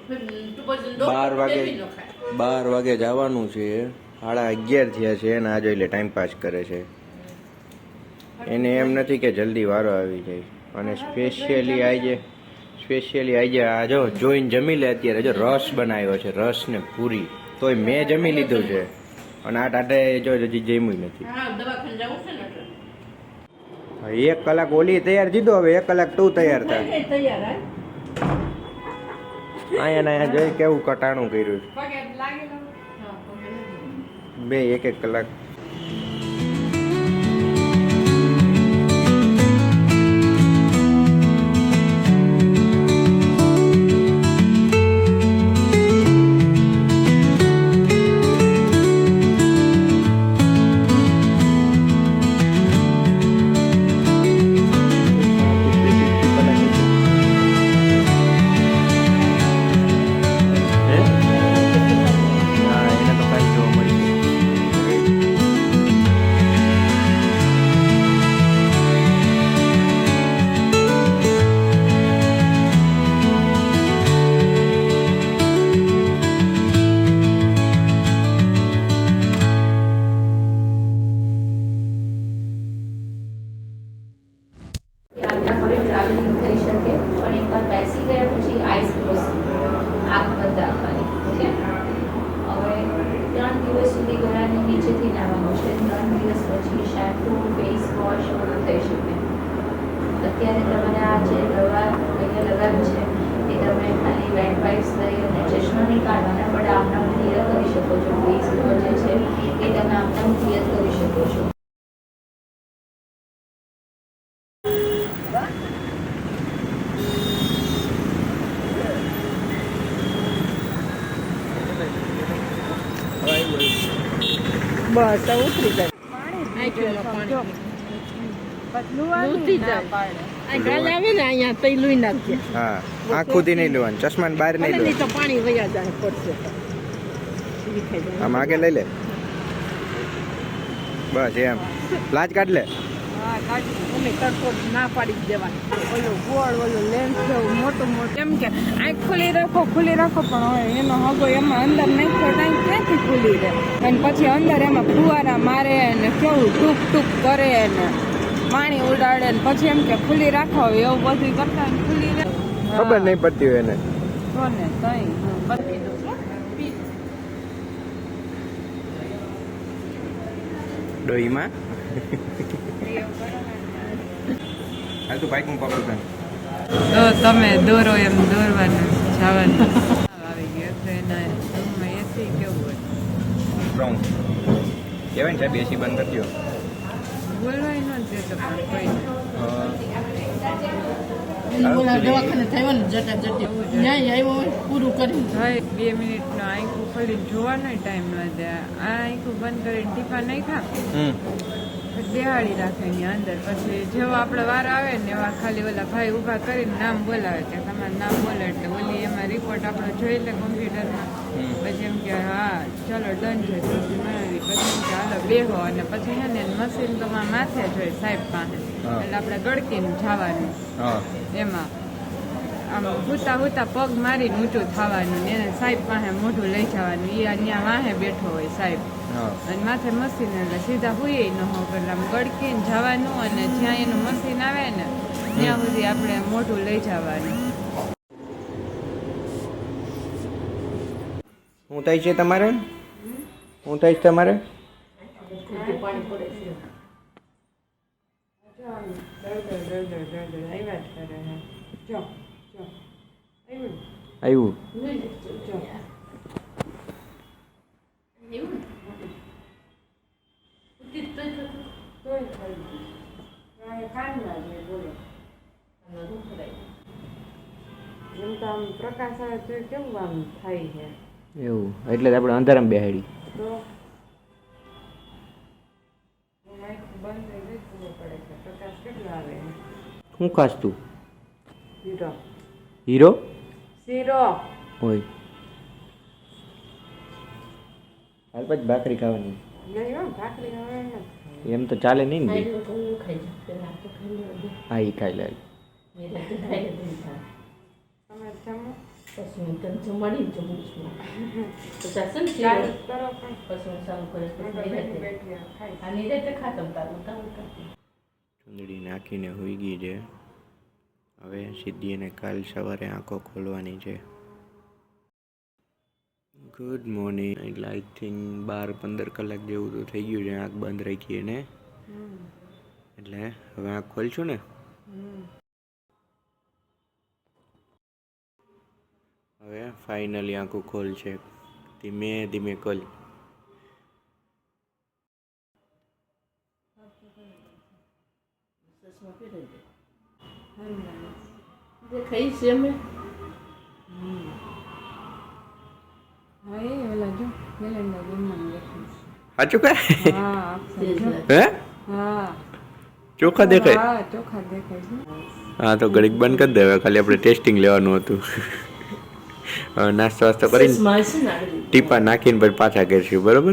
12 વાગે જવાનું છે, 11:30 થયા છે અને આ જોઈ લે ટાઈમ પાસ કરે છે. એને એમ નથી કે જલ્દી વારો આવી જાય. અને સ્પેશિયલી આજે આ જો જોઈને જમી લે. અત્યારે જો રસ બનાવ્યો છે, રસ ને પૂરી, તોય મેં જમી લીધું છે અને આ ટાટે જો હજી જમ્યું નથી. 1 કલાક ઓલી તૈયાર દીધો, હવે 1 કલાક તું તૈયાર થાય. અહીંયા જોઈ કેવું કટાણું કર્યું બે 1-1 કલાક. અત્યારે તમારે આ જે દવા લગાવી છે એ તમે ખાલી વેટ વાઇપ્સ લઈ અને ચશ્મા નહીં કાઢવાના, પણ આમના ક્લિયર કરી શકો છો. ફેસ ઉપર જે છે એ તમે આમના ક્લિયર કરી શકો છો. બસ ઉતરી જાય. આખું નહીં લેવાનું, ચશ્મા બહાર નહીં લેવાનું. પાણી વયા જાય પડશે. આમ આગે લઈ લે, બસ એમ લાજ કાઢ લે. ના પાડી દેવાની. ઓલો ગોળ ઓલો લેન્સ મોટું મોટું એમ કે આંખ ખુલ્લી રાખો પણ હવે એનો હગો એમાં અંદર નાખ્યો ટાઈમ ક્યાંથી ખુલ્લી રહે. અને પછી અંદર એમાં ફુવારા મારે ને કેવું ટૂક કરે ને પાણી ઉડાડે ને પછી એમ કે ખુલ્લી રાખો, એવું બધું કરતા ખુલ્લી રહે. ખબર નહીં પડતી હોય એને. ડોહીમાં હાલ તું બાઈક પકડું તને. તો તમે દોરો એમ દોરવાનું જવાનું આવી ગયો તો એના રૂમમાં એસી કેવું હોય બ્રાઉન કહેવાય ને સાહેબ એસી બંધ કરી દો. બોલવાય ન દેતો પણ કોઈ પૂરું કરી 2 મિનિટનો આંખું ખોલીને જોવાનો ટાઈમ ન દે. આ આંખું બંધ કરીને ટીપા નાખ્યા બેહાડી રાખે એની અંદર. પછી જેવો આપણો વાર આવે ને એવા ખાલી ઓલા ભાઈ ઊભા કરીને નામ બોલાવે કે તમારું નામ બોલે એટલે ઓલી એમાં રિપોર્ટ આપણો જોઈ લે કોમ્પ્યુટરમાં. પછી એમ કે હા ચલો ડન છે બનાવી. પછી એમ કે હાલો બેહો અને પછી છે ને મશીન તમારા માથે જોઈ સાહેબ પાસે, એટલે આપણે ગળકીને જવાનું. એમાં આમ હુતા પગ મારીને ઊંચું થવાનું ને એને સાહેબ પાસે મોઢું લઈ જવાનું. એ અહીંયા વાહે બેઠો હોય સાહેબ અને માથે મશીન, એટલે સીધા હુઈએ ન હોય એટલે આમ ગળકીને જવાનું અને જ્યાં એનું મશીન આવે ને ત્યાં સુધી આપણે મોઢું લઈ જવાનું. શું થાય છે તમારે? શું થાય છે તમારે? આવ્યું પ્રકાશ આવે તો કેવું આમ થાય છે એવું, એટલે આપણે અંધારામાં બેહાડી. શું ખાસ તું? હીરો હોય હાલ પછી ભાખરી ખાવાની. એમ તો ચાલે નહીં ને. હા એ ખાઈ લે. પછી હું તને જમાડી જમું છું પછી આ છે ને ચાલુ શીરો. કરો પણ પછી હું ચાલુ કરીશ પછી નિરાંતે. બેઠી ખાઈ આ નિરાંતે ખાતમ તારું ચૂંદડી નાખીને હોઈ ગઈ છે. હવે સીધી એને કાલ સવારે આંખો ખોલવાની છે. Good morning. એટલે આઈ થિંક 12-15 કલાક જેવું તો થઈ ગયું છે આંખ બંધ રાખી એને. એટલે હવે આંખ ખોલશું ને. હવે ફાઇનલી આંખો ખોલ છે. ધીમે ધીમે ખોલ. ચશ્મા પહેરી દે જે ખાઈ છે અમે હા એ ઓલા જો કેલેન્ડર એમાં લખ્યું છે. સાચું કે હા અક્ષર જો. હે હા ચોખ્ખા દેખાય. હા ચોખા દેખાય છે. હા તો ઘડીક બંધ કરી દે. હવે ખાલી આપણે ટેસ્ટિંગ લેવાનું હતું. હવે નાસ્તો વાસ્તો કરીને ચશ્મા છે ને આગળ ટીપા નાખીને પછી પાછા કરીશું બરોબર.